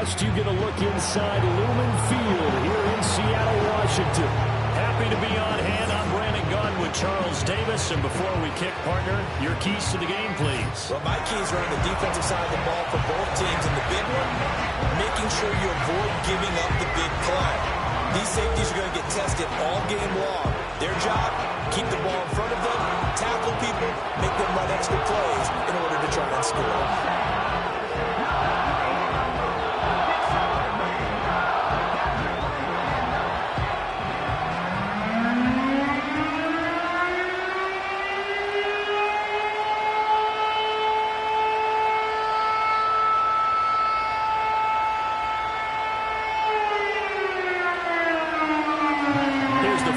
last, you get a look inside Lumen Field here in Seattle, Washington. Happy to be on hand. I'm Brandon Gunn with Charles Davis. And before we kick, partner, your keys to the game, please. Well, my keys are on the defensive side of the ball for both teams. And the big one, making sure you avoid giving up the big play. These safeties are going to get tested all game long. Their job, keep the ball in front of them, tackle people, make them run extra plays in order to try and score.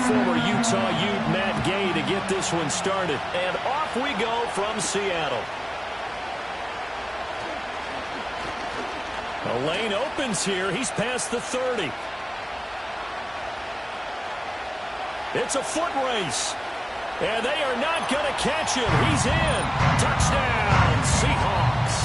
Former Utah Ute Matt Gay to get this one started. And off we go from Seattle. The lane opens here. He's past the 30. It's a foot race. And they are not going to catch him. He's in. Touchdown, Seahawks.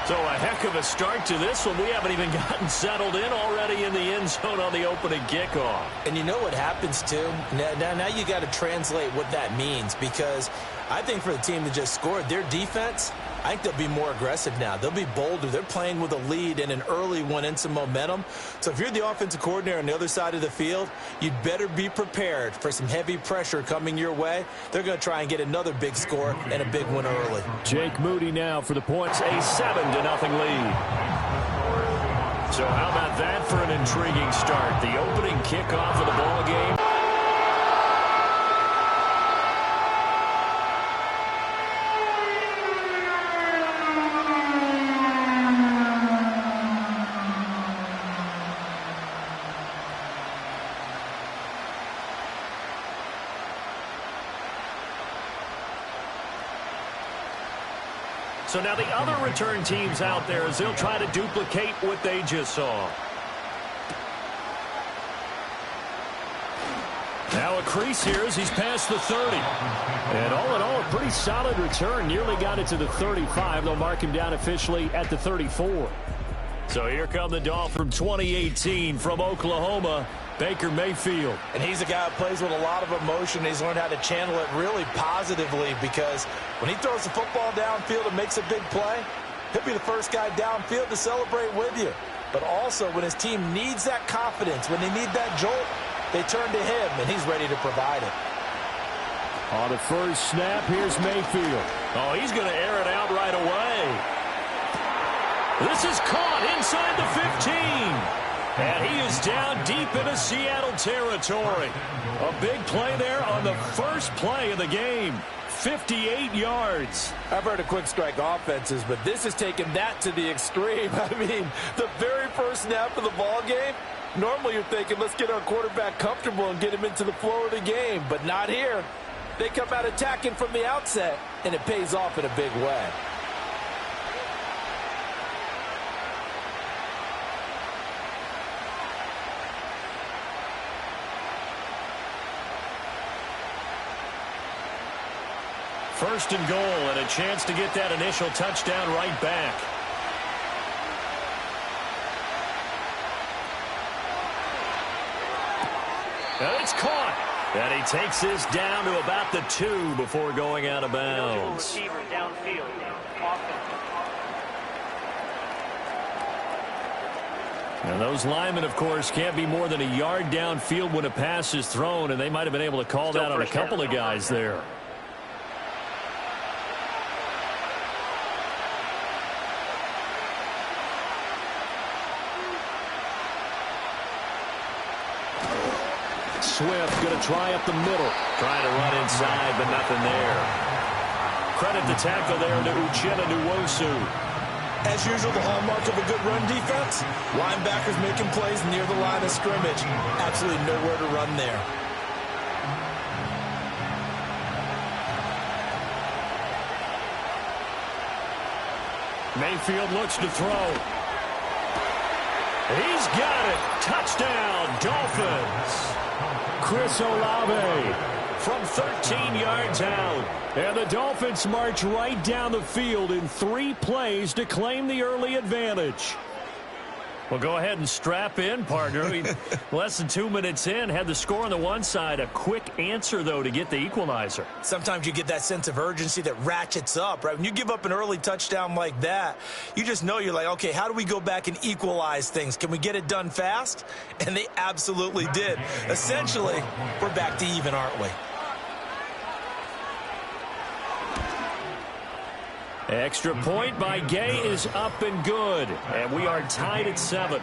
So a heck of a start to this one. We haven't even gotten settled in already in the end zone on the opening kickoff. And you know what happens, too? Now you got to translate what that means, because I think for the team that just scored, their defense, I think they'll be more aggressive now. They'll be bolder. They're playing with a lead and an early one and some momentum. So if you're the offensive coordinator on the other side of the field, you'd better be prepared for some heavy pressure coming your way. They're going to try and get another big score and a big one early. Jake Moody now for the points, a 7-0 lead. So how about that for an intriguing start? The opening kickoff of the ball game. So now the other return teams out there as they'll try to duplicate what they just saw. Now a crease here as he's past the 30. And all in all, a pretty solid return. Nearly got it to the 35. They'll mark him down officially at the 34. So here come the Dolphins from 2018 from Oklahoma, Baker Mayfield. And he's a guy who plays with a lot of emotion. He's learned how to channel it really positively, because when he throws the football downfield and makes a big play, he'll be the first guy downfield to celebrate with you. But also when his team needs that confidence, when they need that jolt, they turn to him, and he's ready to provide it. On the first snap, here's Mayfield. Oh, he's going to air it out right away. This is caught inside the 15. And he is down deep into Seattle territory. A big play there on the first play of the game. 58 yards. I've heard of quick strike offenses, but this has taken that to the extreme. I mean, the very first snap of the ball game, normally you're thinking, let's get our quarterback comfortable and get him into the flow of the game. But not here. They come out attacking from the outset, and it pays off in a big way. First and goal, and a chance to get that initial touchdown right back. And it's caught. And he takes this down to about the 2 before going out of bounds. And those linemen, of course, can't be more than a yard downfield when a pass is thrown, and they might have been able to call that on a couple of guys there. Swift going to try up the middle. Trying to run inside, but nothing there. Credit the tackle there to Uchenna Nwosu. As usual, the hallmark of a good run defense, linebackers making plays near the line of scrimmage. Absolutely nowhere to run there. Mayfield looks to throw. He's got it. Touchdown, Dolphins. Chris Olave from 13 yards out. And the Dolphins march right down the field in 3 plays to claim the early advantage. Well, go ahead and strap in, partner. Less than 2 minutes in, had the score on the one side. A quick answer, though, to get the equalizer. Sometimes you get that sense of urgency that ratchets up, right? When you give up an early touchdown like that, you just know you're like, okay, how do we go back and equalize things? Can we get it done fast? And they absolutely did. Essentially, we're back to even, aren't we? Extra point by Gay is up and good. And we are tied at 7.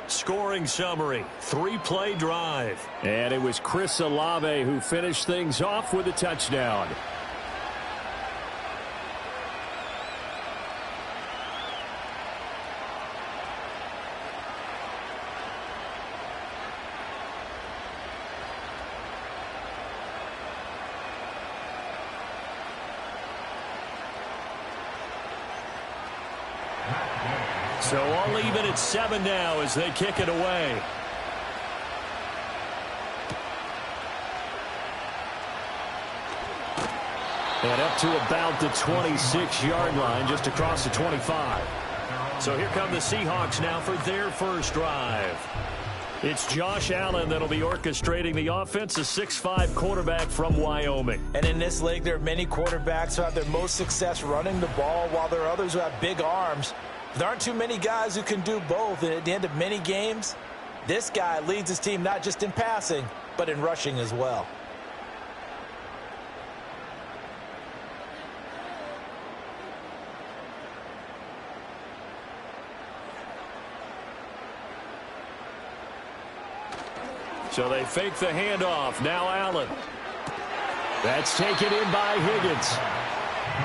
Scoring summary, 3-play drive. And it was Chris Olave who finished things off with a touchdown. So all even at 7 now as they kick it away. And up to about the 26-yard line, just across the 25. So here come the Seahawks now for their first drive. It's Josh Allen that'll be orchestrating the offense, a 6'5" quarterback from Wyoming. And in this league, there are many quarterbacks who have their most success running the ball, while there are others who have big arms. There aren't too many guys who can do both, and at the end of many games, this guy leads his team not just in passing, but in rushing as well. So they fake the handoff. Now Allen. That's taken in by Higgins.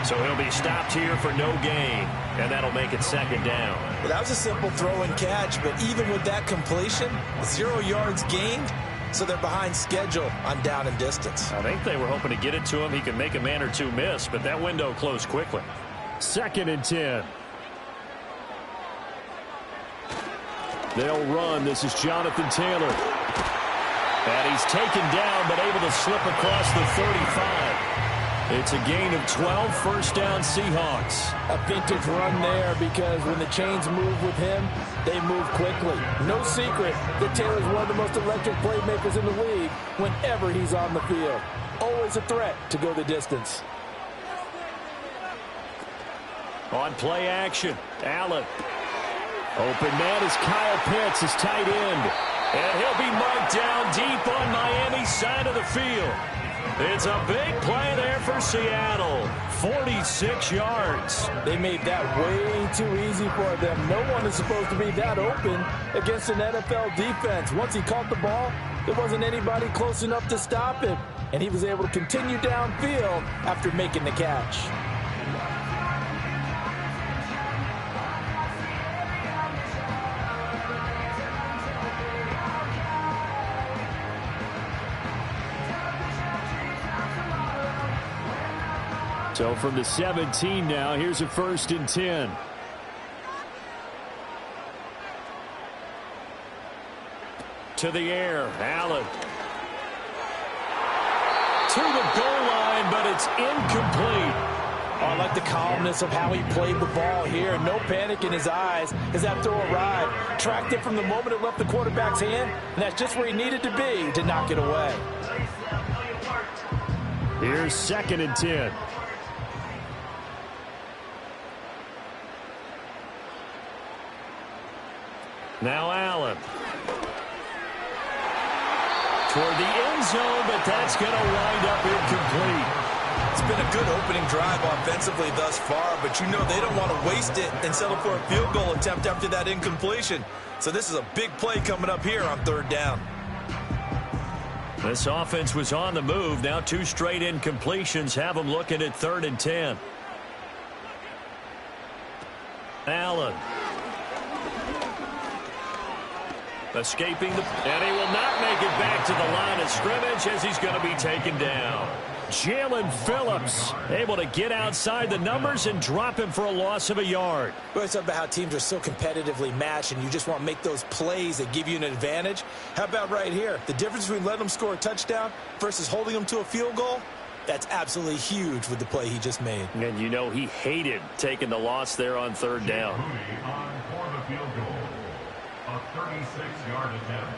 So he'll be stopped here for no gain, and that'll make it 2nd down. Well, that was a simple throw and catch, but even with that completion, 0 yards gained, so they're behind schedule on down and distance. I think they were hoping to get it to him. He could make a man or two miss, but that window closed quickly. 2nd and 10. They'll run. This is Jonathan Taylor. And he's taken down, but able to slip across the 35. It's a gain of 12, 1st down Seahawks. A vintage run there, because when the chains move with him, they move quickly. No secret that Taylor's one of the most electric playmakers in the league whenever he's on the field. Always a threat to go the distance. On play action, Allen. Open man is Kyle Pitts, his tight end. And he'll be marked down deep on Miami's side of the field. It's a big play there for Seattle. 46 yards. They made that way too easy for them. No one is supposed to be that open against an NFL defense. Once he caught the ball, there wasn't anybody close enough to stop him. And he was able to continue downfield after making the catch. So from the 17 now, here's a 1st and 10. To the air, Allen. To the goal line, but it's incomplete. Oh, I like the calmness of how he played the ball here. No panic in his eyes as that throw arrived. Tracked it from the moment it left the quarterback's hand, and that's just where he needed to be to knock it away. Here's 2nd and 10. Now Allen. Toward the end zone, but that's going to wind up incomplete. It's been a good opening drive offensively thus far, but you know they don't want to waste it and settle for a field goal attempt after that incompletion. So this is a big play coming up here on 3rd down. This offense was on the move. Now 2 straight incompletions have them looking at 3rd and 10. Allen. Escaping and he will not make it back to the line of scrimmage as he's going to be taken down. Jalen Phillips able to get outside the numbers and drop him for a loss of a yard. We always talk about how teams are so competitively matched and you just want to make those plays that give you an advantage. How about right here? The difference between letting them score a touchdown versus holding them to a field goal, that's absolutely huge with the play he just made. And you know he hated taking the loss there on third down. For the field goal, a 36-yard attempt.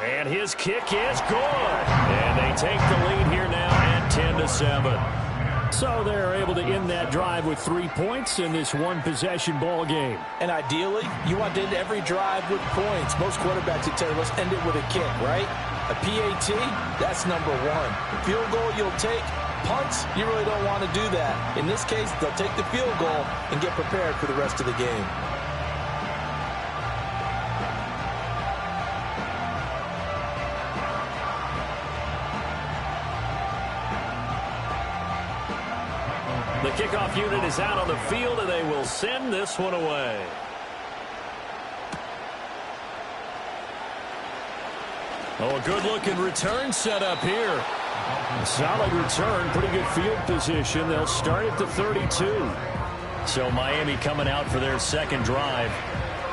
And his kick is good. And they take the lead here now at 10-7. So they're able to end that drive with 3 points in this one-possession ball game. And ideally, you want to end every drive with points. Most quarterbacks would tell you, let's end it with a kick, right? A PAT, that's number one. Field goal you'll take. Punts, you really don't want to do that. In this case, they'll take the field goal and get prepared for the rest of the game. The kickoff unit is out on the field, and they will send this one away. Oh, a good-looking return set up here. A solid return, pretty good field position. They'll start at the 32. So Miami coming out for their second drive.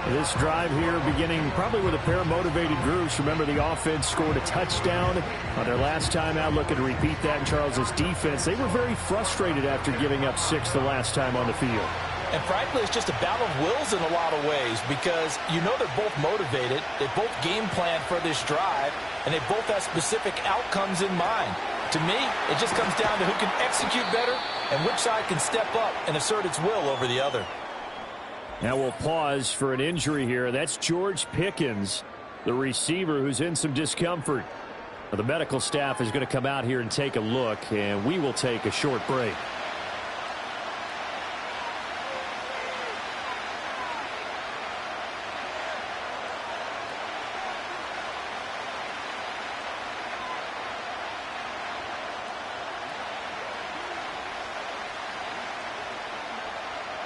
This drive here beginning probably with a pair of motivated groups. Remember, the offense scored a touchdown on their last time out. Looking to repeat that in Charles's defense. They were very frustrated after giving up 6 the last time on the field. And frankly, it's just a battle of wills in a lot of ways because you know they're both motivated. They both game plan for this drive, and they both have specific outcomes in mind. To me, it just comes down to who can execute better and which side can step up and assert its will over the other. Now we'll pause for an injury here. That's George Pickens, the receiver who's in some discomfort. The medical staff is going to come out here and take a look, and we will take a short break.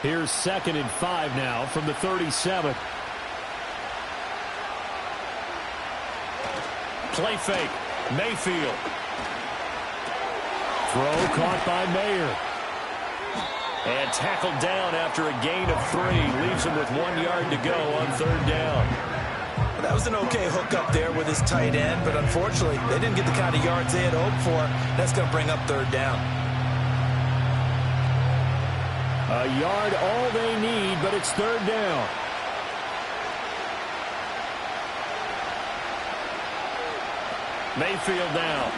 Here's 2nd and 5 now from the 37. Play fake. Mayfield. Throw caught by Mayer. And tackled down after a gain of 3. Leaves him with 1 yard to go on 3rd down. Well, that was an okay hook up there with his tight end, but unfortunately, they didn't get the kind of yards they had hoped for. That's going to bring up 3rd down. A yard all they need, but it's 3rd down. Mayfield now.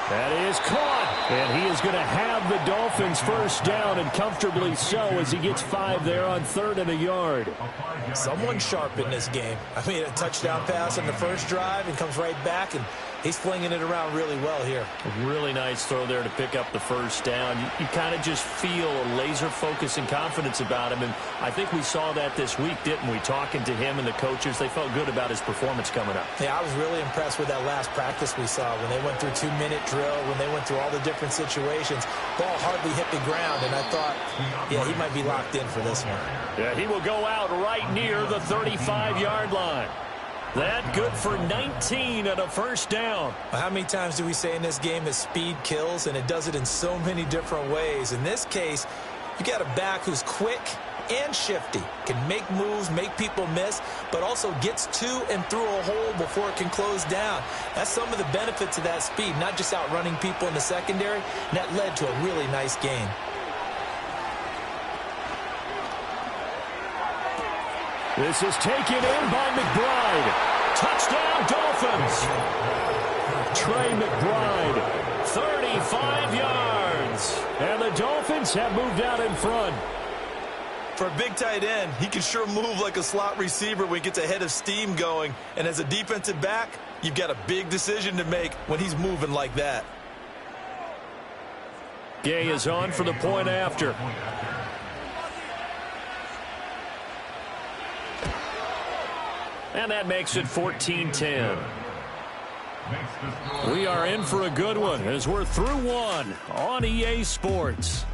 That is caught. And he is going to have the Dolphins first down, and comfortably so, as he gets 5 there on 3rd and a yard. Someone sharp in this game. I mean, a touchdown pass on the first drive and comes right back, and he's flinging it around really well here. A really nice throw there to pick up the first down. You kind of just feel a laser focus and confidence about him, and I think we saw that this week, didn't we? Talking to him and the coaches, they felt good about his performance coming up. Yeah, I was really impressed with that last practice we saw when they went through 2-minute drill, when they went through all the different situations. Ball hardly hit the ground, and I thought, yeah, he might be locked in for this one. Yeah, he will go out right near the 35-yard line. That good for 19 and a first down. How many times do we say in this game that speed kills, and it does it in so many different ways? In this case, you got a back who's quick and shifty, can make moves, make people miss, but also gets to and through a hole before it can close down. That's some of the benefits of that speed, not just outrunning people in the secondary, and that led to a really nice gain. This is taken in by McBride. Touchdown, Dolphins. Trey McBride, 35 yards. And the Dolphins have moved out in front. For a big tight end, he can sure move like a slot receiver when he gets a head of steam going. And as a defensive back, you've got a big decision to make when he's moving like that. Gay is on for the point after. And that makes it 14-10. We are in for a good one as we're through one on EA Sports.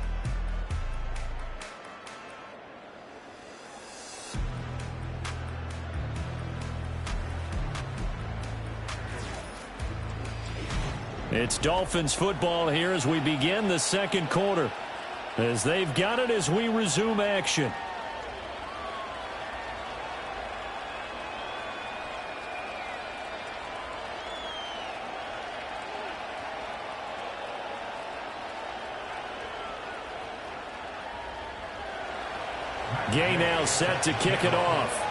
It's Dolphins football here as we begin the second quarter. As they've got it as we resume action. Gay now set to kick it off.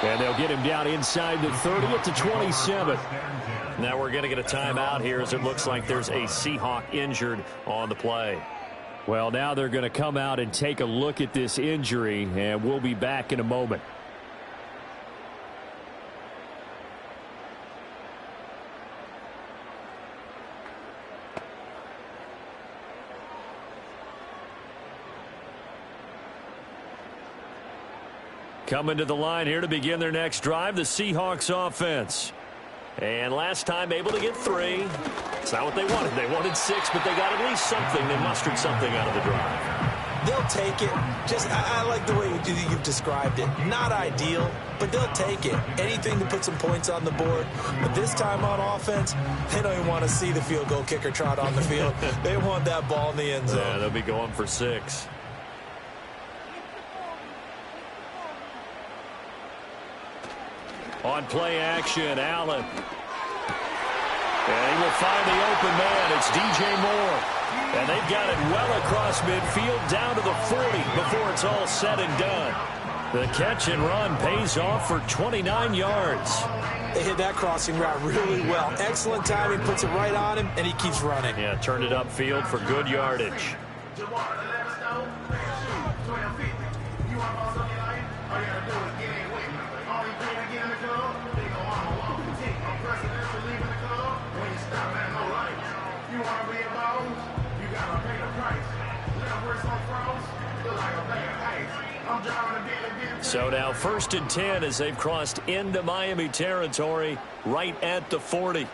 And they'll get him down inside the 30 at the 27. Now we're going to get a timeout here as it looks like there's a Seahawk injured on the play. Well, now they're going to come out and take a look at this injury, and we'll be back in a moment. Coming to the line here to begin their next drive, the Seahawks offense. And last time able to get 3. It's not what they wanted. They wanted 6, but they got at least something. They mustered something out of the drive. They'll take it. I like the way you've described it. Not ideal, but they'll take it. Anything to put some points on the board. But this time on offense, they don't even want to see the field goal kicker trot on the field. They want that ball in the end zone. Yeah, they'll be going for 6. On play action, Allen. And he will find the open man. It's DJ Moore. And they've got it well across midfield down to the 40 before it's all said and done. The catch and run pays off for 29 yards. They hit that crossing route really well. Excellent timing, puts it right on him, and he keeps running. Yeah, turned it upfield for good yardage. So now 1st and 10 as they've crossed into Miami territory right at the 40.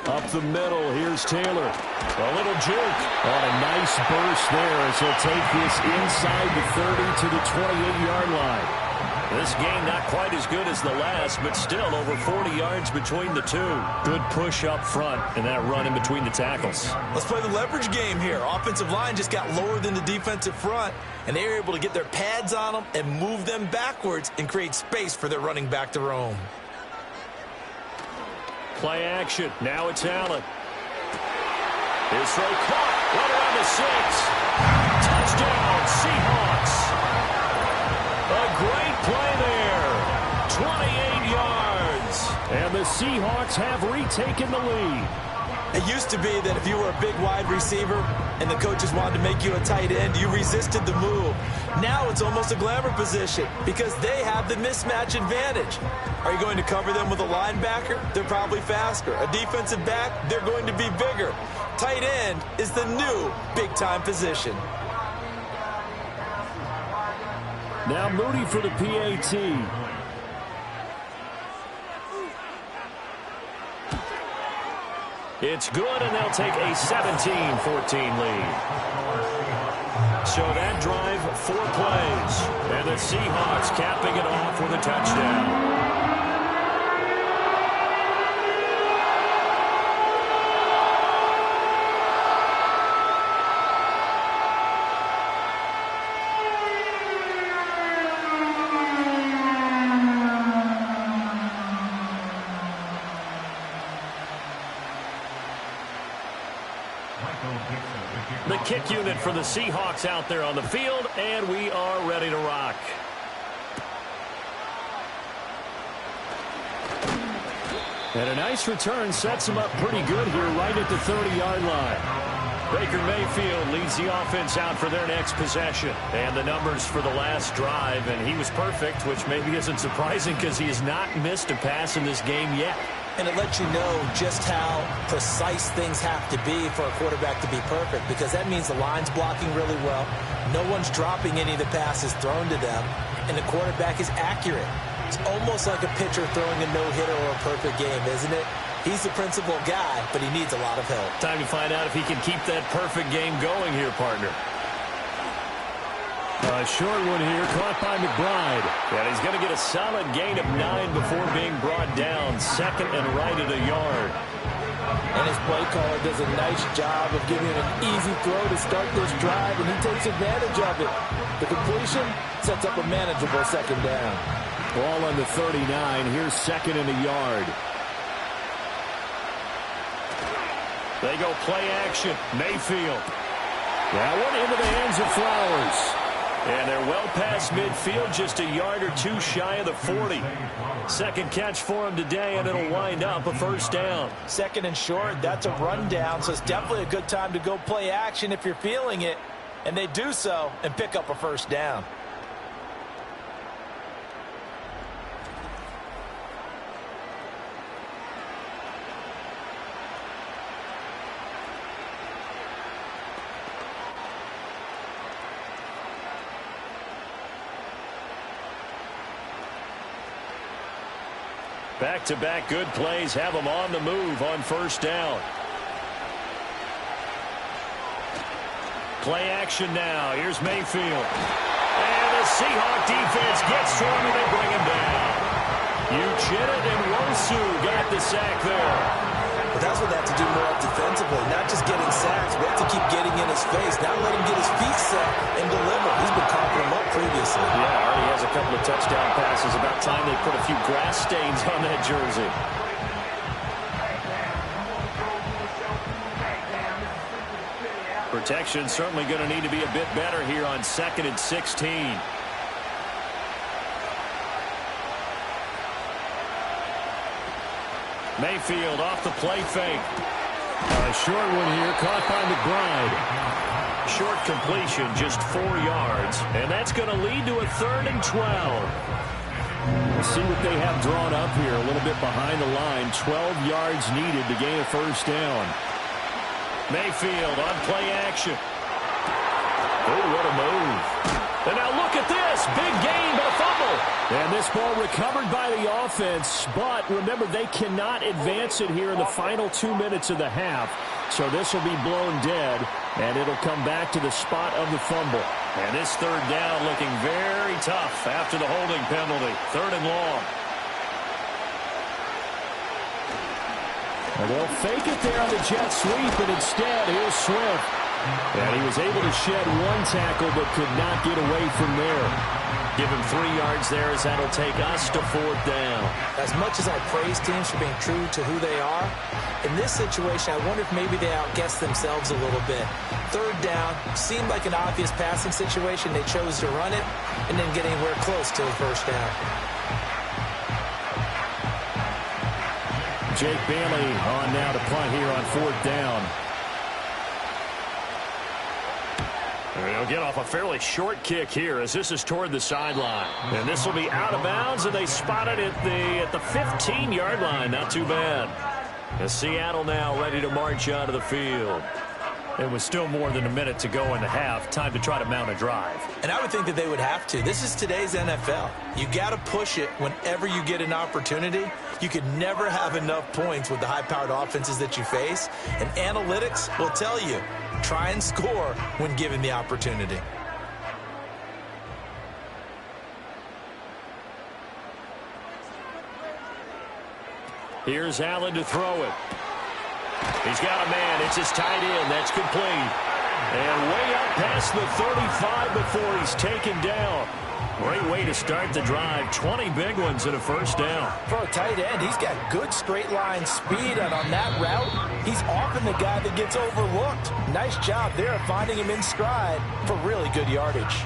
Up the middle, here's Taylor. A little juke on a nice burst there as he'll take this inside the 30 to the 28-yard line. This game not quite as good as the last, but still over 40 yards between the two. Good push up front and that run in between the tackles. Let's play the leverage game here. Offensive line just got lower than the defensive front, and they were able to get their pads on them and move them backwards and create space for their running back to roam. Play action. Now it's Allen. Here's throw caught. Right around the 6. Touchdown, Seahawks. A great play there. 28 yards. And the Seahawks have retaken the lead. It used to be that if you were a big wide receiver and the coaches wanted to make you a tight end, you resisted the move. Now it's almost a glamour position because they have the mismatch advantage. Are you going to cover them with a linebacker? They're probably faster. A defensive back? They're going to be bigger. Tight end is the new big-time position. Now Moody for the PAT. It's good, and they'll take a 17-14 lead. So that drive, 4 plays. And the Seahawks capping it off with a touchdown. The kick unit for the Seahawks out there on the field, and we are ready to rock. And a nice return sets him up pretty good here right at the 30-yard line. Baker Mayfield leads the offense out for their next possession. And the numbers for the last drive, and he was perfect, which maybe isn't surprising because he has not missed a pass in this game yet. And it lets you know just how precise things have to be for a quarterback to be perfect, because that means the line's blocking really well. No one's dropping any of the passes thrown to them, and the quarterback is accurate. It's almost like a pitcher throwing a no-hitter or a perfect game, isn't it? He's the principal guy, but he needs a lot of help. Time to find out if he can keep that perfect game going here, partner. A short one here, caught by McBride. And he's going to get a solid gain of 9 before being brought down. Second and right at a yard. And his play caller does a nice job of giving him an easy throw to start this drive, and he takes advantage of it. The completion sets up a manageable second down. Ball on the 39. Here's second and a yard. They go play action. Mayfield. That one into the hands of Flowers. And they're well past midfield, just a yard or two shy of the 40. Second catch for him today, and it'll wind up a first down. Second and short, that's a rundown, so it's definitely a good time to go play action if you're feeling it. And they do so and pick up a first down. Back-to-back good plays have them on the move on first down. Play action now. Here's Mayfield. And the Seahawk defense gets to him and they bring him down. Uchenna and Nwosu got the sack there. But that's what they have to do more defensively, not just getting sacks. We have to keep getting in his face, not let him get his feet set and deliver. He's been cocking him up previously. Yeah, already has a couple of touchdown passes. About time they put a few grass stains on that jersey. Protection certainly going to need to be a bit better here on 2nd and 16. Mayfield off the play fake. A short one here, caught by McBride. Short completion, just 4 yards. And that's going to lead to a 3rd and 12. We'll see what they have drawn up here. A little bit behind the line. 12 yards needed to gain a first down. Mayfield on play action. Oh, what a move. And now look at this. Big gain, but a fumble. And this ball recovered by the offense. But remember, they cannot advance it here in the final 2 minutes of the half. So this will be blown dead, and it'll come back to the spot of the fumble. And this 3rd down looking very tough after the holding penalty. 3rd and long. And they'll fake it there on the jet sweep, and instead, here's Swift. And he was able to shed 1 tackle, but could not get away from there. Give him 3 yards there as that'll take us to 4th down. As much as I praise teams for being true to who they are, in this situation, I wonder if maybe they outguessed themselves a little bit. 3rd down seemed like an obvious passing situation. They chose to run it and didn't get anywhere close to the first down. Jake Bailey on now to punt here on 4th down. They'll get off a fairly short kick here as this is toward the sideline. And this will be out of bounds, and they spot it at the 15-yard line. Not too bad. As Seattle now ready to march out of the field. It was still more than a minute to go in the half. Time to try to mount a drive. And I would think that they would have to. This is today's NFL. You got to push it whenever you get an opportunity. You could never have enough points with the high-powered offenses that you face. And analytics will tell you, try and score when given the opportunity. Here's Allen to throw it. He's got a man. It's his tight end. That's complete. And way up past the 35 before he's taken down. Great way to start the drive. 20 big ones and a first down. For a tight end, he's got good straight line speed, and on that route, he's often the guy that gets overlooked. Nice job there of finding him in stride for really good yardage.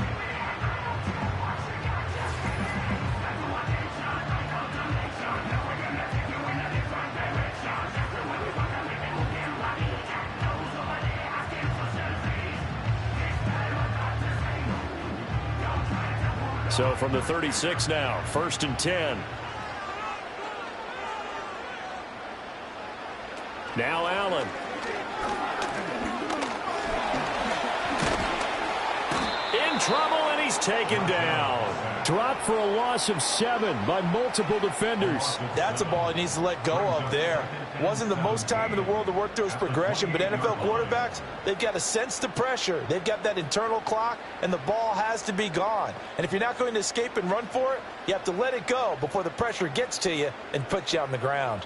So from the 36 now, 1st and 10. Now Allen. In trouble, and he's taken down. dropped for a loss of 7 by multiple defenders. That's a ball he needs to let go of there. Wasn't the most time in the world to work through his progression, but NFL quarterbacks, they've got to sense the pressure. They've got that internal clock, and the ball has to be gone. And if you're not going to escape and run for it, you have to let it go before the pressure gets to you and puts you on the ground.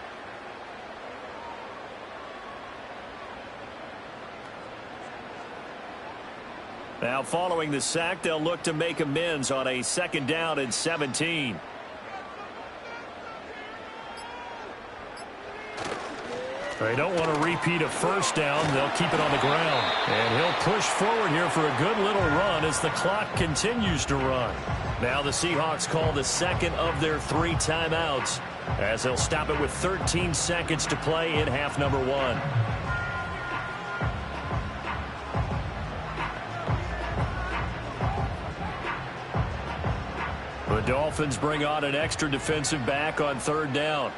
Now following the sack, they'll look to make amends on a 2nd down and 17. They don't want to repeat a 1st down. They'll keep it on the ground. And he'll push forward here for a good little run as the clock continues to run. Now the Seahawks call the 2nd of their 3 timeouts as they'll stop it with 13 seconds to play in half number 1. The Dolphins bring on an extra defensive back on 3rd down.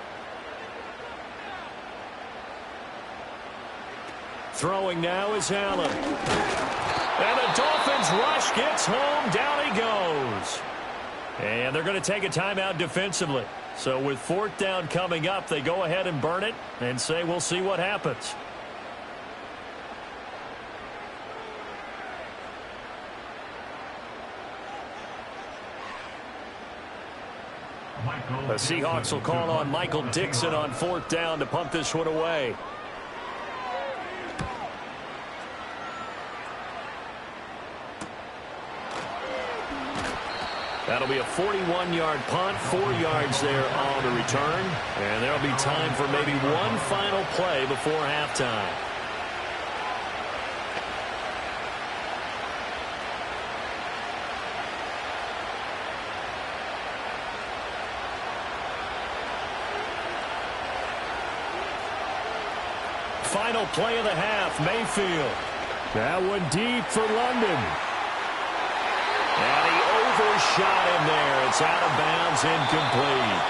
Throwing now is Allen. And the Dolphins rush gets home. Down he goes. And they're going to take a timeout defensively. So with 4th down coming up, they go ahead and burn it and say we'll see what happens. The Seahawks will call on Michael Dixon on 4th down to punt this one away. That'll be a 41-yard punt, 4 yards there on the return. And there'll be time for maybe one final play before halftime. Final play of the half, Mayfield. That one deep for London. And he overshot him there. It's out of bounds, incomplete.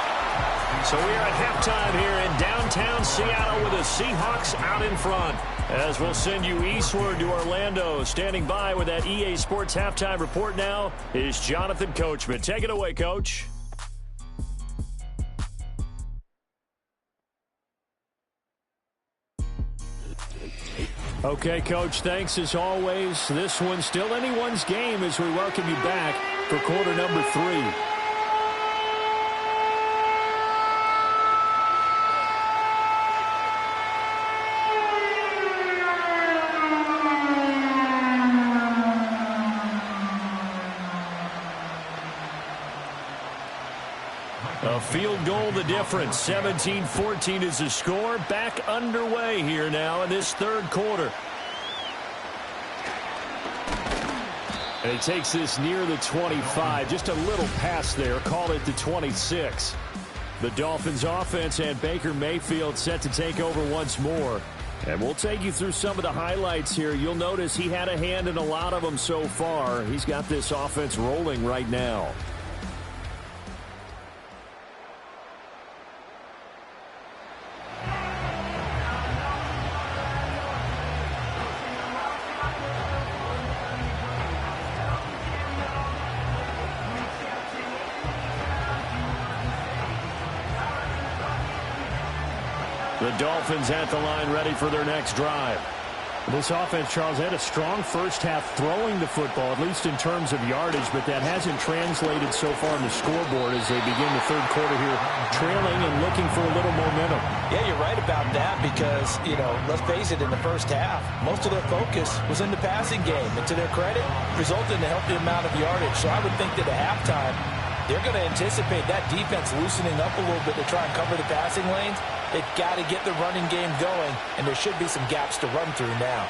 So we are at halftime here in downtown Seattle with the Seahawks out in front. As we'll send you eastward to Orlando. Standing by with that EA Sports halftime report now is Jonathan Coachman. Take it away, Coach. Okay, Coach, thanks as always. This one's still anyone's game as we welcome you back for quarter number 3. A field goal the difference. 17-14 is the score. Back underway here now in this 3rd quarter. And he takes this near the 25. Just a little pass there. Call it the 26. The Dolphins offense and Baker Mayfield set to take over once more. And we'll take you through some of the highlights here. You'll notice he had a hand in a lot of them so far. He's got this offense rolling right now. The Dolphins at the line ready for their next drive. This offense, Charles, had a strong first half throwing the football, at least in terms of yardage, but that hasn't translated so far on the scoreboard as they begin the 3rd quarter here, trailing and looking for a little momentum. Yeah, you're right about that because, let's face it, in the first half, most of their focus was in the passing game. And to their credit, resulted in a healthy amount of yardage. So I would think that at halftime, they're going to anticipate that defense loosening up a little bit to try and cover the passing lanes. They've got to get the running game going, and there should be some gaps to run through now.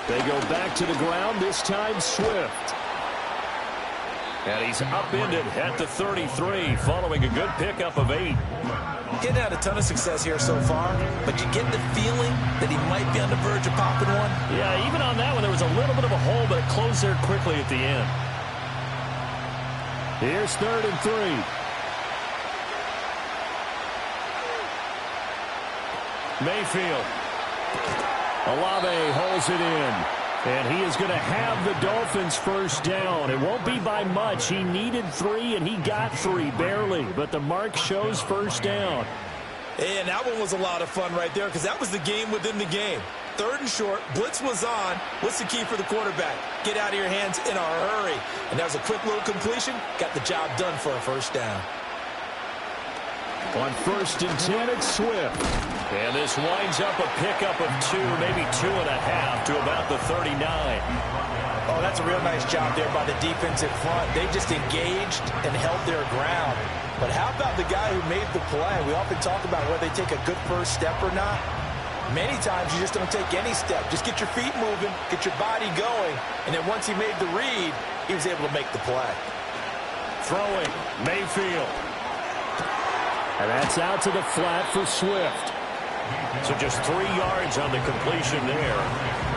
They go back to the ground, this time Swift. And he's upended at the 33, following a good pickup of 8. Getting had a ton of success here so far, but you get the feeling that he might be on the verge of popping one. Yeah, even on that one, there was a little bit of a hole, but it closed there quickly at the end. Here's 3rd and 3. Mayfield. Olave holds it in. And he is going to have the Dolphins first down. It won't be by much. He needed 3, and he got 3, barely. But the mark shows first down. And that one was a lot of fun right there because that was the game within the game. 3rd and short, blitz was on. What's the key for the quarterback? Get out of your hands in a hurry. And that was a quick little completion. Got the job done for a first down. On 1st and 10, it's Swift. And this winds up a pickup of 2, maybe 2.5 to about the 39. Oh, that's a real nice job there by the defensive front. They just engaged and held their ground. But how about the guy who made the play? We often talk about whether they take a good first step or not. Many times you just don't take any step. Just get your feet moving, get your body going, and then once he made the read, he was able to make the play. Throwing, Mayfield. And that's out to the flat for Swift. So just 3 yards on the completion there.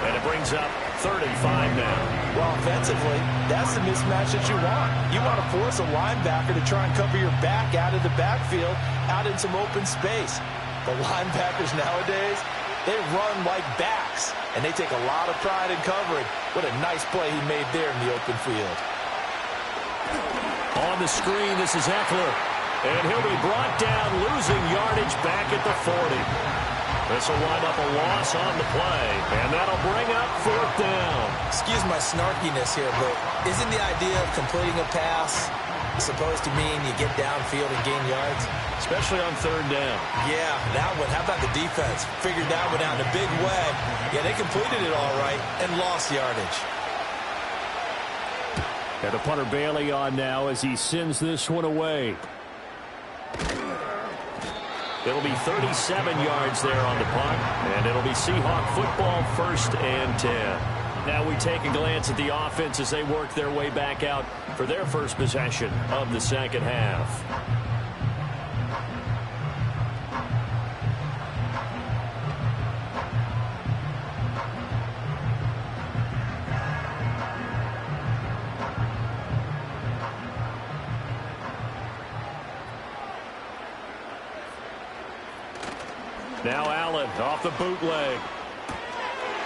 And it brings up 3rd and 5 now. Well, offensively, that's the mismatch that you want. You want to force a linebacker to try and cover your back out of the backfield, out in some open space. The linebackers nowadays, they run like backs, and they take a lot of pride in covering. What a nice play he made there in the open field. On the screen, this is Eckler. And he'll be brought down, losing yardage back at the 40. This will wind up a loss on the play, and that'll bring up 4th down. Excuse my snarkiness here, but isn't the idea of completing a pass supposed to mean you get downfield and gain yards? Especially on 3rd down. Yeah, that one. How about the defense? Figured that one out in a big way. Yeah, they completed it all right and lost yardage. And the punter Bailey on now as he sends this one away. It'll be 37 yards there on the punt, and it'll be Seahawk football 1st and 10. Now we take a glance at the offense as they work their way back out for their first possession of the second half. Now Allen off the bootleg.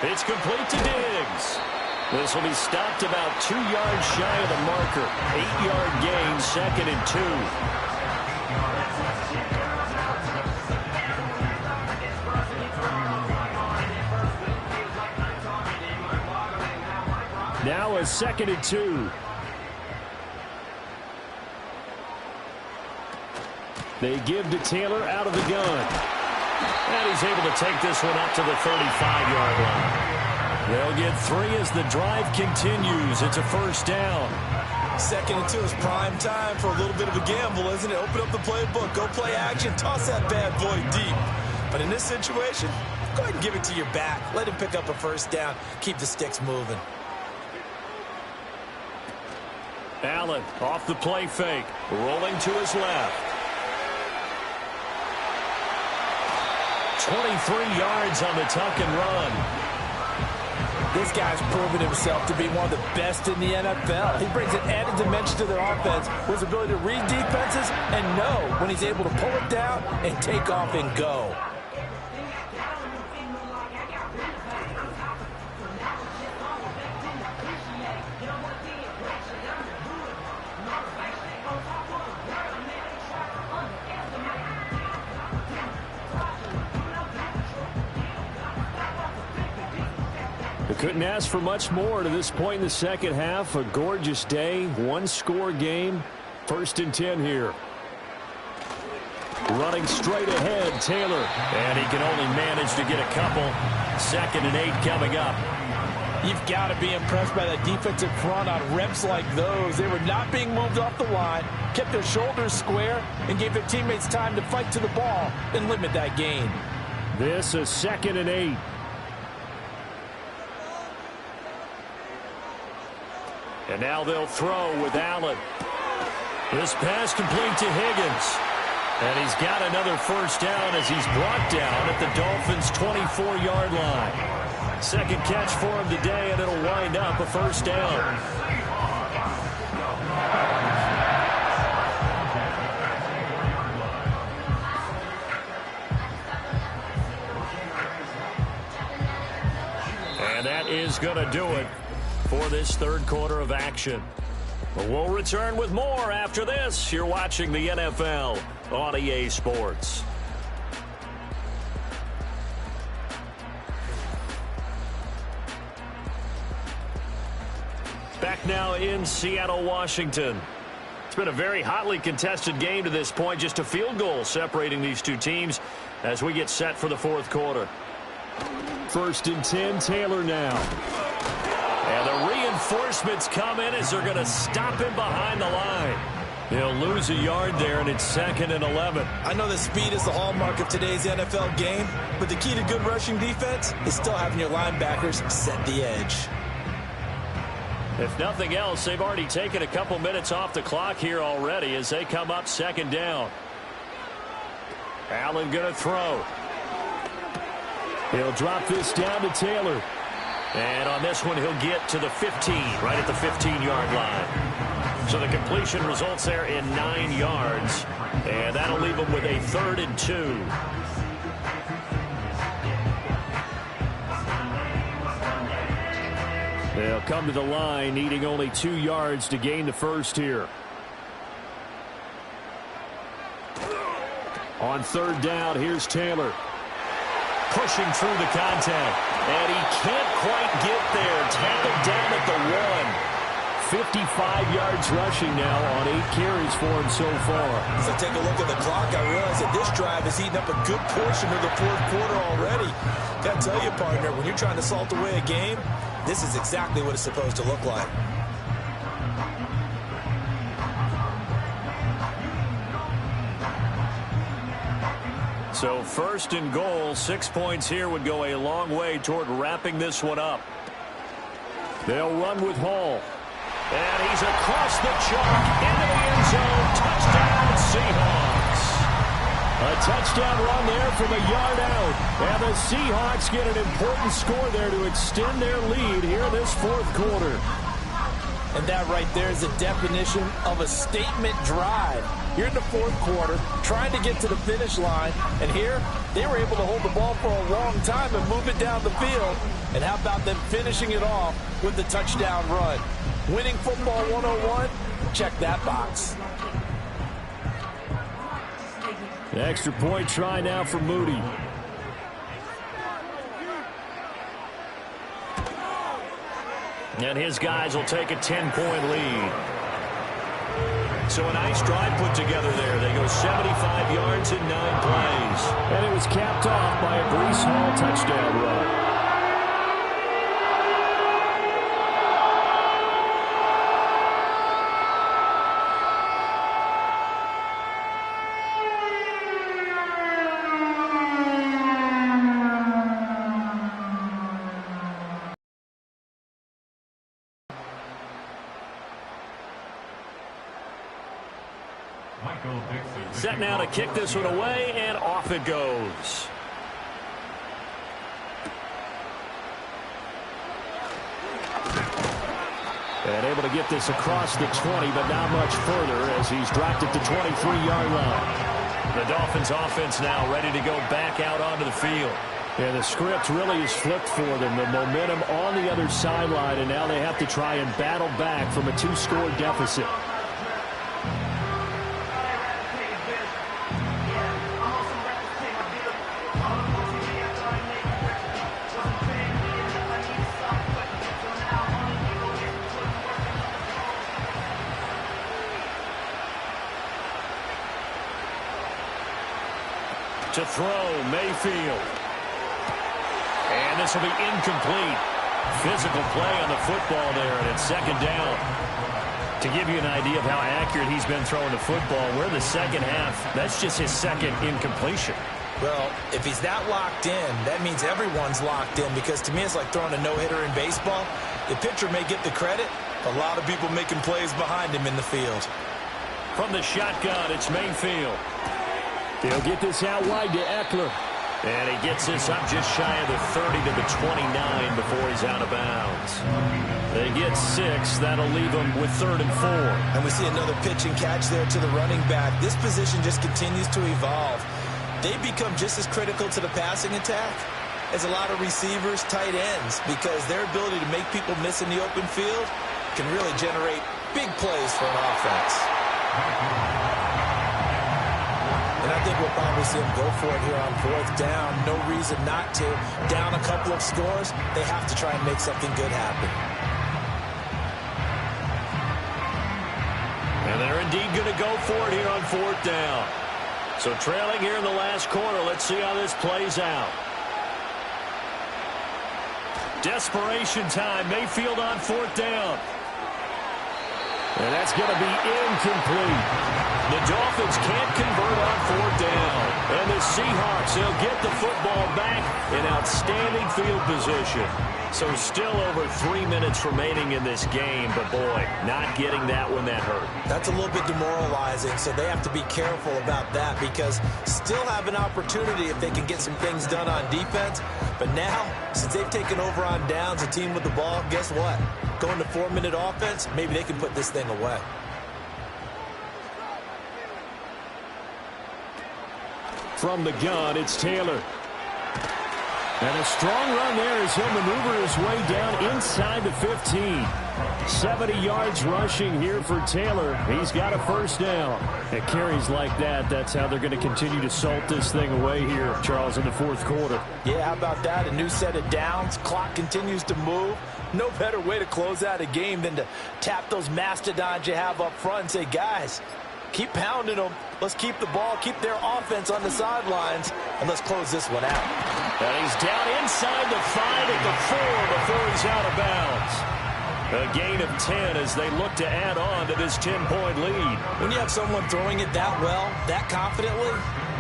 It's complete to Diggs. This will be stopped about 2 yards shy of the marker. 8-yard gain, 2nd and 2. Now a 2nd and 2. They give to Taylor out of the gun. And he's able to take this one up to the 35-yard line. They'll get 3 as the drive continues. It's a first down. 2nd and 2 is prime time for a little bit of a gamble, isn't it? Open up the playbook, go play action, toss that bad boy deep. But in this situation, go ahead and give it to your back. Let him pick up a first down. Keep the sticks moving. Allen off the play fake, rolling to his left. 23 yards on the tuck and run. This guy's proven himself to be one of the best in the NFL. He brings an added dimension to their offense with his ability to read defenses and know when he's able to pull it down and take off and go. Couldn't ask for much more to this point in the second half. A gorgeous day, 1-score game. 1st and 10 here. Running straight ahead, Taylor. And he can only manage to get a couple. 2nd and 8 coming up. You've got to be impressed by that defensive front on reps like those. They were not being moved off the line, kept their shoulders square, and gave their teammates time to fight to the ball and limit that gain. This is 2nd and 8. And now they'll throw with Allen. This pass complete to Higgins. And he's got another first down as he's brought down at the Dolphins' 24-yard line. Second catch for him today, and it'll wind up a first down. is going to do it for this third quarter of action. We'll return with more after this. You're watching the NFL on EA Sports. Back now in Seattle, Washington. It's been a very hotly contested game to this point. Just a field goal separating these two teams as we get set for the fourth quarter. 1st and 10, Taylor now. And the reinforcements come in as they're going to stop him behind the line. He'll lose a yard there, and it's 2nd and 11. I know that speed is the hallmark of today's NFL game, but the key to good rushing defense is still having your linebackers set the edge. If nothing else, they've already taken a couple minutes off the clock here already as they come up 2nd down. Allen going to throw. He'll drop this down to Taylor. And on this one, he'll get to the 15, right at the 15-yard line. So the completion results there in 9 yards. And that'll leave him with a 3rd and 2. They'll come to the line, needing only 2 yards to gain the first here. On 3rd down, here's Taylor. Pushing through the contact. And he can't quite get there. Tackled down at the 1. 55 yards rushing now on 8 carries for him so far. As I take a look at the clock, I realize that this drive has eaten up a good portion of the fourth quarter already. Got to tell you, partner, when you're trying to salt away a game, this is exactly what it's supposed to look like. So 1st and goal, 6 points here would go a long way toward wrapping this one up. They'll run with Hall. And he's across the chalk into the end zone. Touchdown, Seahawks. A touchdown run there from a yard out. And the Seahawks get an important score there to extend their lead here in this fourth quarter. And that right there is the definition of a statement drive. Here in the fourth quarter, trying to get to the finish line. And here, they were able to hold the ball for a long time and move it down the field. And how about them finishing it off with the touchdown run? Winning football 101, check that box. The extra point try now for Moody. And his guys will take a 10-point lead. So a nice drive put together there. They go 75 yards in 9 plays. And it was capped off by a Breece Hall touchdown run. Set now to kick this one away, and off it goes. And able to get this across the 20, but not much further as he's dropped it to 23-yard line. The Dolphins offense now ready to go back out onto the field. Yeah, the script really is flipped for them. The momentum on the other sideline, and now they have to try and battle back from a 2-score deficit. To throw, Mayfield. And this will be incomplete. Physical play on the football there, and it's 2nd down. To give you an idea of how accurate he's been throwing the football, we're the second half. That's just his 2nd incompletion. Well, if he's that locked in, that means everyone's locked in, because to me it's like throwing a no-hitter in baseball. The pitcher may get the credit, a lot of people making plays behind him in the field. From the shotgun, it's Mayfield. They'll get this out wide to Eckler. And he gets this up just shy of the 30 to the 29 before he's out of bounds. They get 6. That'll leave them with 3rd and 4. And we see another pitch and catch there to the running back. This position just continues to evolve. They become just as critical to the passing attack is a lot of receivers, tight ends, because their ability to make people miss in the open field can really generate big plays for an offense. And I think we'll probably see them go for it here on 4th down. No reason not to. Down a couple of scores, they have to try and make something good happen. And they're indeed going to go for it here on 4th down. So trailing here in the last quarter. Let's see how this plays out. Desperation time. Mayfield on 4th down. And that's going to be incomplete. The Dolphins can't convert on 4th down. And the Seahawks, they'll get the football back in outstanding field position. So still over 3 minutes remaining in this game. But, boy, not getting that one that hurt. That's a little bit demoralizing, so they have to be careful about that because still have an opportunity if they can get some things done on defense. But now, since they've taken over on downs, a team with the ball, guess what? Going to 4-minute offense, maybe they can put this thing away. From the gun, it's Taylor. And a strong run there as he'll maneuver his way down inside the 15. 70 yards rushing here for Taylor. He's got a first down. At carries like that, that's how they're going to continue to salt this thing away here, Charles, in the 4th quarter. Yeah, how about that? A new set of downs. Clock continues to move. No better way to close out a game than to tap those mastodons you have up front and say, guys, keep pounding them. Let's keep the ball, keep their offense on the sidelines, and let's close this one out. And he's down inside the 5 at the 4 before he's out of bounds. A gain of 10 as they look to add on to this 10-point lead. When you have someone throwing it that well, that confidently,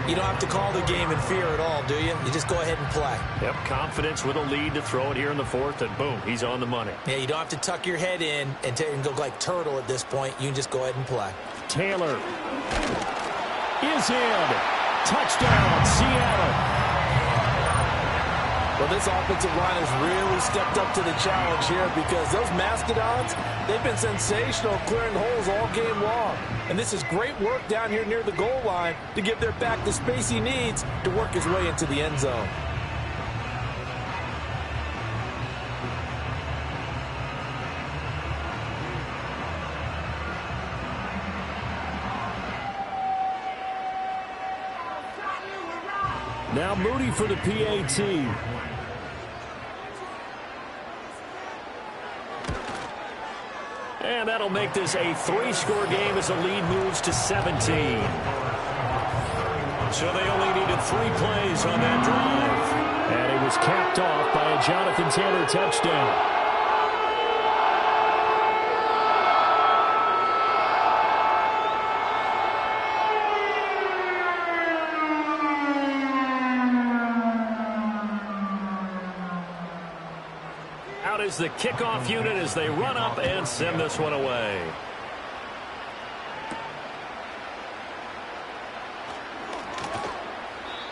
you don't have to call the game in fear at all, do you? You just go ahead and play. Yep, confidence with a lead to throw it here in the 4th, and boom, he's on the money. Yeah, you don't have to tuck your head in and go like turtle at this point. You can just go ahead and play. Taylor is in. Touchdown, Seattle. Well, this offensive line has really stepped up to the challenge here because those mastodons, they've been sensational clearing holes all game long. And this is great work down here near the goal line to give their back the space he needs to work his way into the end zone. Now Moody for the PAT. And that'll make this a 3-score game as the lead moves to 17. So they only needed 3 plays on that drive. And it was capped off by a Jonathan Taylor touchdown. Is the kickoff unit as they run up and send this one away.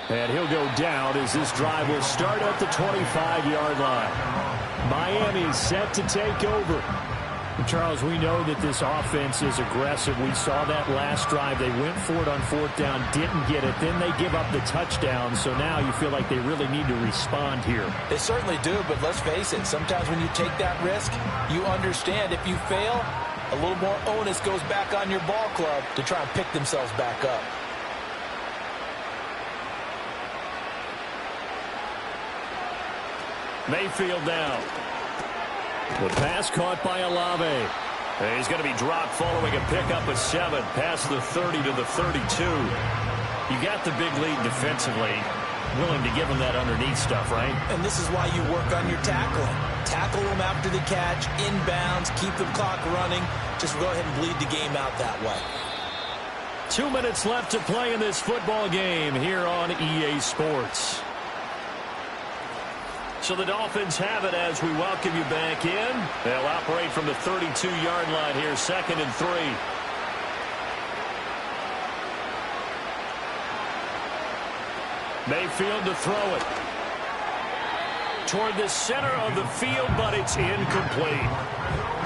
And he'll go down as this drive will start at the 25-yard line. Miami set to take over. And Charles, we know that this offense is aggressive. We saw that last drive. They went for it on 4th down, didn't get it. Then they give up the touchdown. So now you feel like they really need to respond here. They certainly do, but let's face it. Sometimes when you take that risk, you understand if you fail, a little more onus goes back on your ball club to try and pick themselves back up. Mayfield down. The pass caught by Olave. And he's going to be dropped following a pickup of 7 past the 30 to the 32. You got the big lead defensively. Willing to give him that underneath stuff, right? And this is why you work on your tackling. Tackle them after the catch, inbounds, keep the clock running. Just go ahead and bleed the game out that way. 2 minutes left to play in this football game here on EA Sports. So the Dolphins have it as we welcome you back in. They'll operate from the 32-yard line here, 2nd and 3. Mayfield to throw it. Toward the center of the field, but it's incomplete.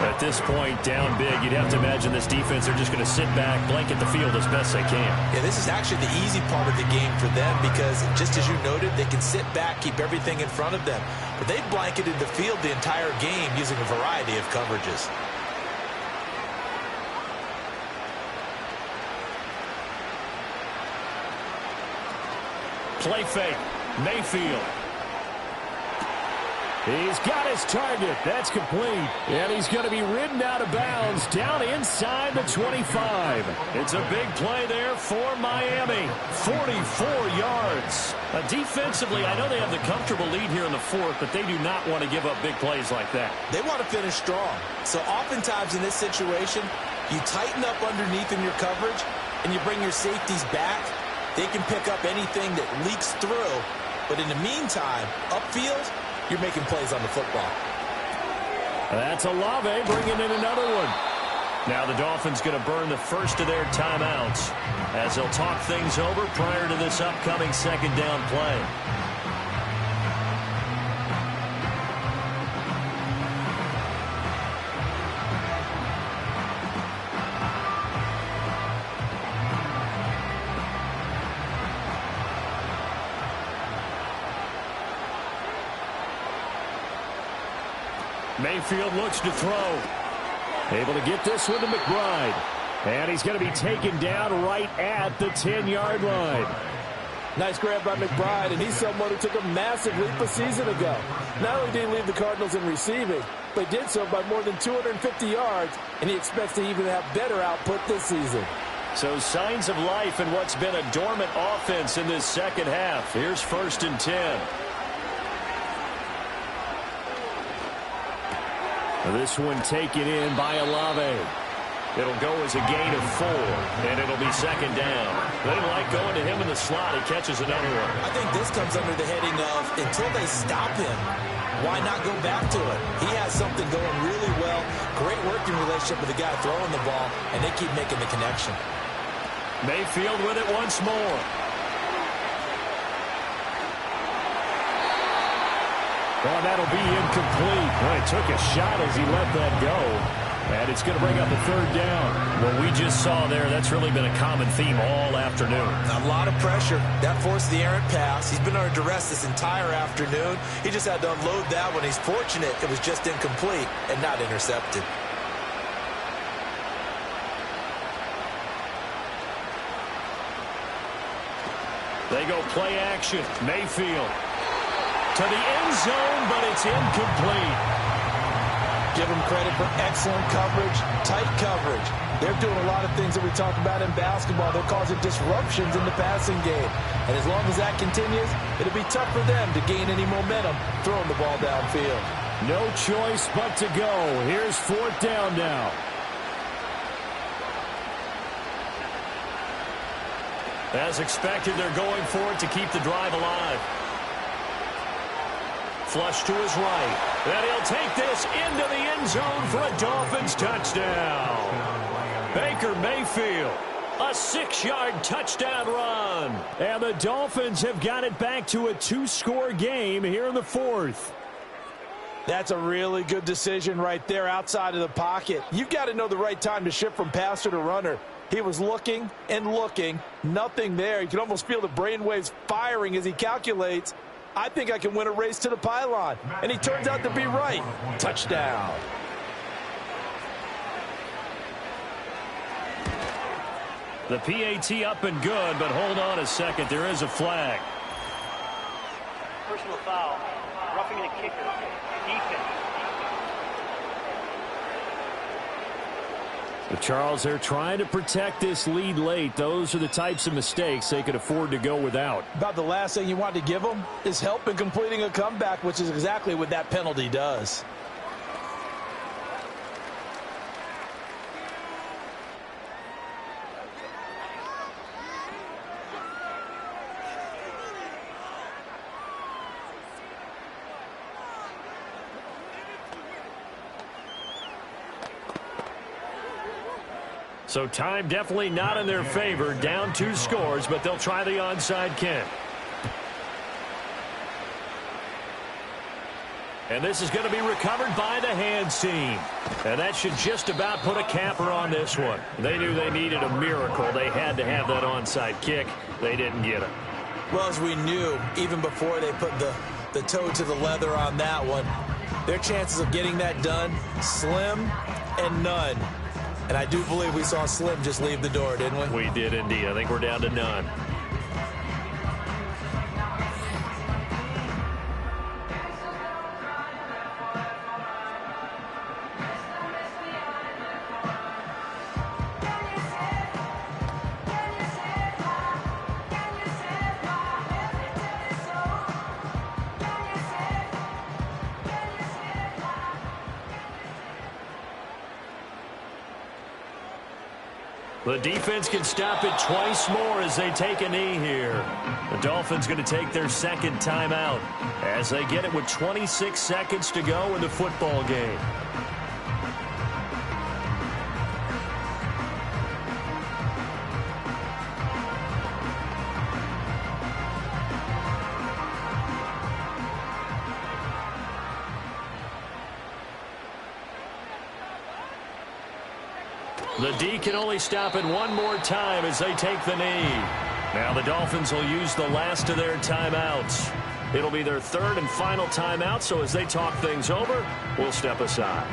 At this point, down big, you'd have to imagine this defense, they're just going to sit back, blanket the field as best they can. Yeah, this is actually the easy part of the game for them because, just as you noted, they can sit back, keep everything in front of them. But they've blanketed the field the entire game using a variety of coverages. Play fake. Mayfield. He's got his target. That's complete. And he's going to be ridden out of bounds down inside the 25. It's a big play there for Miami. 44 yards. Defensively, I know they have the comfortable lead here in the fourth, but they do not want to give up big plays like that. They want to finish strong. So oftentimes in this situation, you tighten up underneath in your coverage, and you bring your safeties back. They can pick up anything that leaks through. But in the meantime, upfield, you're making plays on the football. That's Olave bringing in another one. Now the Dolphins going to burn the first of their timeouts as they'll talk things over prior to this upcoming second down play. Mayfield looks to throw. Able to get this one to McBride. And he's going to be taken down right at the 10-yard line. Nice grab by McBride, and he's someone who took a massive leap a season ago. Not only did he lead the Cardinals in receiving, but did so by more than 250 yards, and he expects to even have better output this season. So signs of life in what's been a dormant offense in this second half. Here's 1st and 10. This one taken in by Olave. It'll go as a gain of 4, and it'll be second down. They like going to him in the slot. He catches another one. I think this comes under the heading of, until they stop him, why not go back to it? He has something going really well. Great working relationship with the guy throwing the ball, and they keep making the connection. Mayfield with it once more. Well, that'll be incomplete. Well, he took a shot as he let that go. And it's going to bring up a 3rd down. What we just saw there, that's really been a common theme all afternoon. A lot of pressure. That forced the errant pass. He's been under duress this entire afternoon. He just had to unload that one. He's fortunate it was just incomplete and not intercepted. They go play action. Mayfield to the end zone, but it's incomplete. Give them credit for excellent coverage, tight coverage. They're doing a lot of things that we talk about in basketball. They're causing disruptions in the passing game. And as long as that continues, it'll be tough for them to gain any momentum throwing the ball downfield. No choice but to go. Here's 4th down now. As expected, they're going for it to keep the drive alive. Flush to his right. And he'll take this into the end zone for a Dolphins touchdown. Baker Mayfield, a 6-yard touchdown run. And the Dolphins have got it back to a 2-score game here in the 4th. That's a really good decision right there outside of the pocket. You've got to know the right time to shift from passer to runner. He was looking and looking. Nothing there. You can almost feel the brainwaves firing as he calculates, I think I can win a race to the pylon. And he turns out to be right. Touchdown. The PAT up and good, but hold on a second. There is a flag. Personal foul. Roughing the kicker. Defense. But Charles, they're trying to protect this lead late. Those are the types of mistakes they could afford to go without. About the last thing you want to give them is help in completing a comeback, which is exactly what that penalty does. So time definitely not in their favor. Down 2 scores, but they'll try the onside kick. And this is going to be recovered by the hands team. And that should just about put a capper on this one. They knew they needed a miracle. They had to have that onside kick. They didn't get it. Well, as we knew, even before they put the toe to the leather on that one, their chances of getting that done, slim and none. And I do believe we saw Slim just leave the door, didn't we? We did indeed. I think we're down to none. The defense can stop it twice more as they take a knee here. The Dolphins going to take their second timeout as they get it with 26 seconds to go in the football game. The D can only stop it one more time as they take the knee. Now the Dolphins will use the last of their timeouts. It'll be their third and final timeout, so as they talk things over, we'll step aside.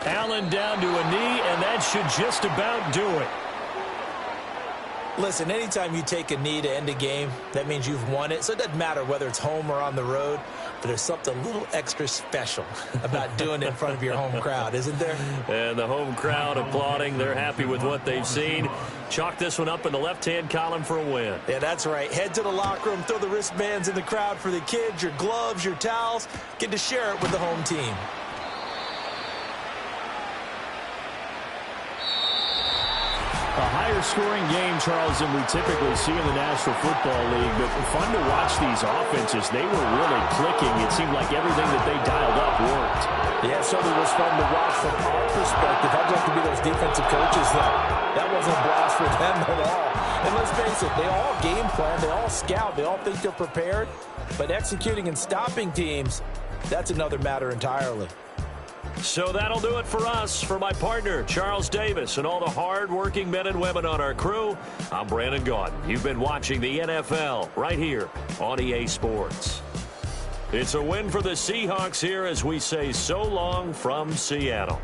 Allen down to a knee, and that should just about do it. Listen, anytime you take a knee to end a game, that means you've won it. So it doesn't matter whether it's home or on the road, but there's something a little extra special about doing it in front of your home crowd, isn't there? And the home crowd applauding. They're happy with what they've seen. Chalk this one up in the left-hand column for a win. Yeah, that's right. Head to the locker room, throw the wristbands in the crowd for the kids, your gloves, your towels. Get to share it with the home team. A higher-scoring game, Charles, than we typically see in the National Football League. But fun to watch these offenses. They were really clicking. It seemed like everything that they dialed up worked. Yeah, it certainly was fun to watch from our perspective. I'd love to be those defensive coaches. That wasn't a blast for them at all. And let's face it, they all game plan. They all scout. They all think they're prepared. But executing and stopping teams, that's another matter entirely. So that'll do it for us. For my partner, Charles Davis, and all the hard-working men and women on our crew, I'm Brandon Gaudin. You've been watching the NFL right here on EA Sports. It's a win for the Seahawks here as we say so long from Seattle.